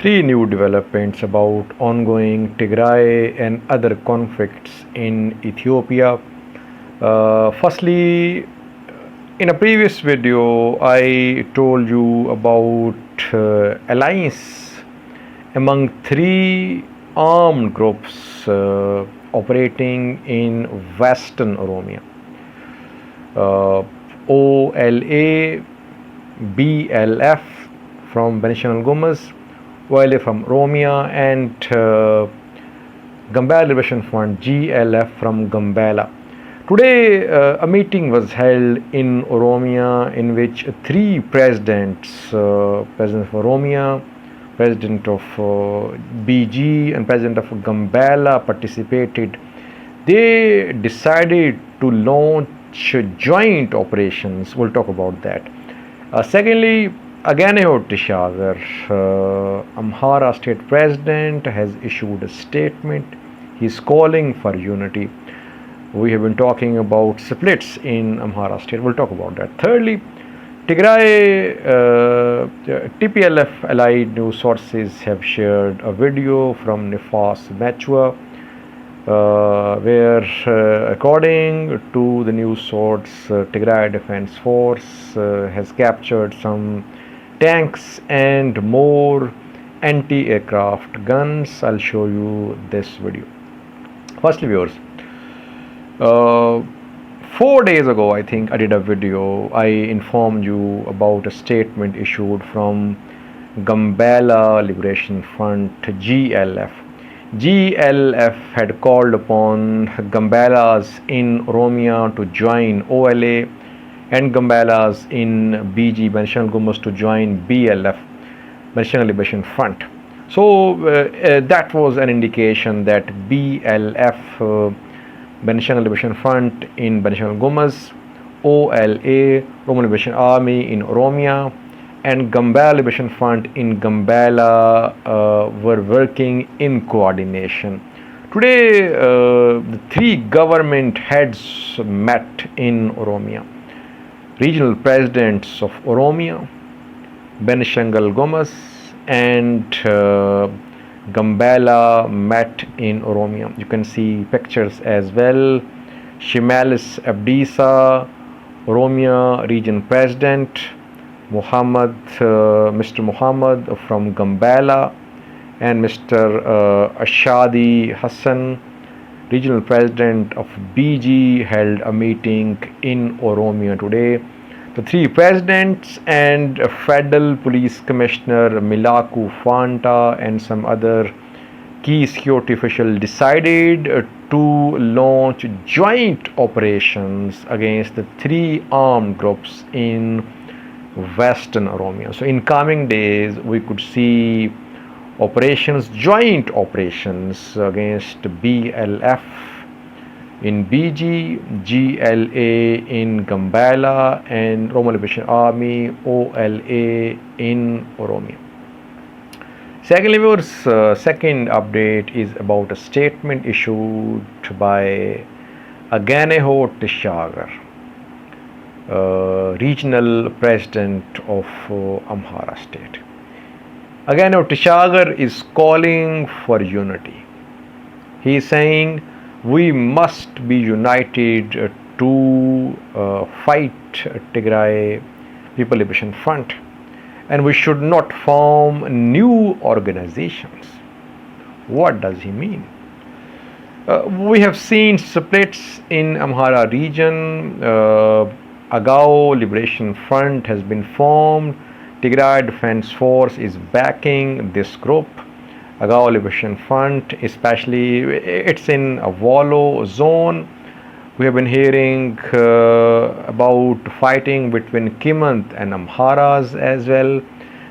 Three new developments about ongoing Tigray and other conflicts in Ethiopia. Firstly, in a previous video, I told you about alliance among three armed groups operating in Western Oromia. OLA, BLF from Benishangul Gumuz, OLA from Oromia, and Gambela Liberation Front GLF from Gambela. Today, a meeting was held in Oromia in which three presidents, President of Oromia, President of BG, and President of Gambela participated. They decided to launch joint operations. We'll talk about that. Secondly, Agegnehu Teshager, Amhara state president, has issued a statement. He's calling for unity. We have been talking about splits in Amhara state. We'll talk about that. Thirdly, Tigray, TPLF allied news sources have shared a video from Nefas Machua, where, according to the news source, Tigray Defense Force has captured some tanks and more anti-aircraft guns. I'll show you this video. Firstly, viewers, 4 days ago, I think I did a video. I informed you about a statement issued from Gambela Liberation Front GLF. GLF had called upon Gambelas in Oromia to join OLA and Gambelas in BG Benishangul Gumuz to join BLF, Benishangul Liberation Front. So that was an indication that BLF, Benishangul Liberation Front in Benishangul Gumuz, OLA, Oromia Liberation Army in Oromia, and Gambela Liberation Front in Gambela were working in coordination. Today, the three government heads met in Oromia. Regional presidents of Oromia, Benishangul Gumuz, and Gambela met in Oromia. You can see pictures as well. Shimalis Abdisa, Oromia region president, Mr. Muhammad from Gambela, and Mr. Ashadi Hassan, regional president of BG, held a meeting in Oromia today. The three presidents and Federal Police Commissioner Milaku Fanta and some other key security officials decided to launch joint operations against the three armed groups in Western Oromia. So in coming days, we could see joint operations against BLF in BG, GLA in Gambela, and Oromia Liberation Army, OLA, in Oromia. Secondly, viewers, second update is about a statement issued by Agegnehu Teshager, regional president of Amhara state. Agegnehu Teshager is calling for unity. He is saying we must be united to fight Tigray People Liberation Front, and we should not form new organizations. What does he mean? We have seen splits in Amhara region. Agegnehu Liberation Front has been formed. Tigray Defense Force is backing this group. Agegnehu Liberation Front, especially, it's in a Wallo zone. We have been hearing about fighting between Kimant and Amharas as well.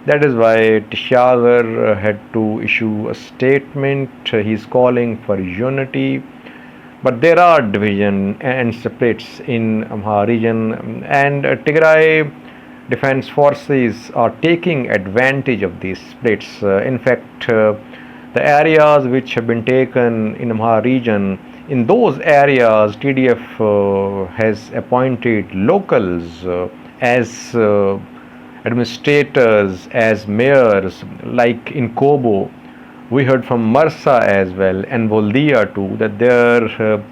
That is why Teshager had to issue a statement. He's calling for unity. But there are division and splits in Amhara region, and Tigray Defense Forces are taking advantage of these splits. In fact, the areas which have been taken in Amhara region, in those areas TDF has appointed locals as administrators as mayors, like in Kobo. We heard from Marsa as well and Voldia too that their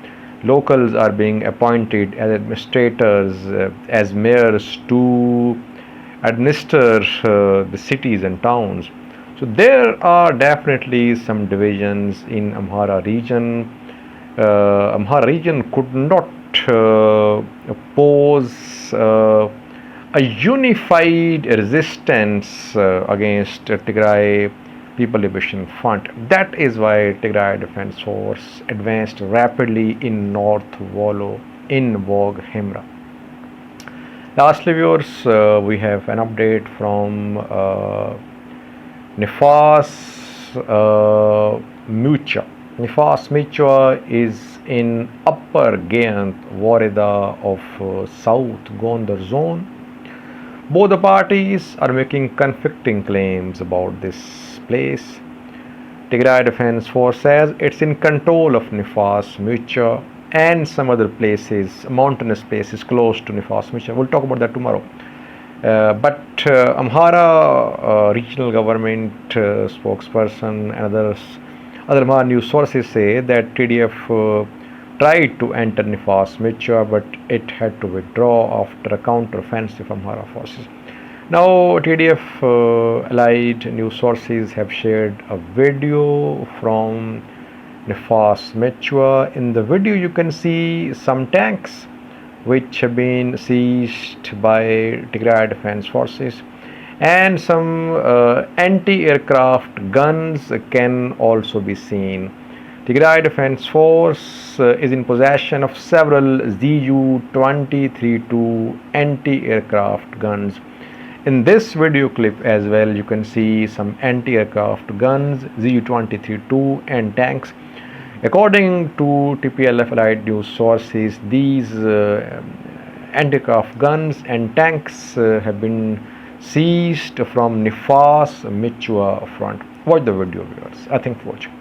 locals are being appointed as administrators, as mayors to administer the cities and towns. So there are definitely some divisions in Amhara region. Amhara region could not pose a unified resistance against Tigray People Liberation Front. That is why Tigray Defense Force advanced rapidly in North Wollo, in Bog Hemra. Lastly, viewers, we have an update from Nefas Mucha. Nefas Mucha is in Upper Gayant Wareda of South Gondar zone. Both the parties are making conflicting claims about this place. Tigray Defense Force says it's in control of Nefas Mucha and some other places, mountainous places close to Nefas Mucha. We'll talk about that tomorrow. But Amhara regional government spokesperson and other Amhara news sources say that TDF tried to enter Nefas Mucha, but it had to withdraw after a counter-offensive from Amhara forces. Now, TDF allied news sources have shared a video from Nefas Mucha. In the video, you can see some tanks which have been seized by Tigray Defense Forces, and some anti-aircraft guns can also be seen. Tigray Defense Force is in possession of several Zu-232 anti-aircraft guns. In this video clip as well, you can see some anti-aircraft guns, Zu-232 and tanks. According to TPLF allied news sources, these anti-aircraft guns and tanks have been seized from Nefas Mucha front. Watch the video, viewers. Thanks for watching.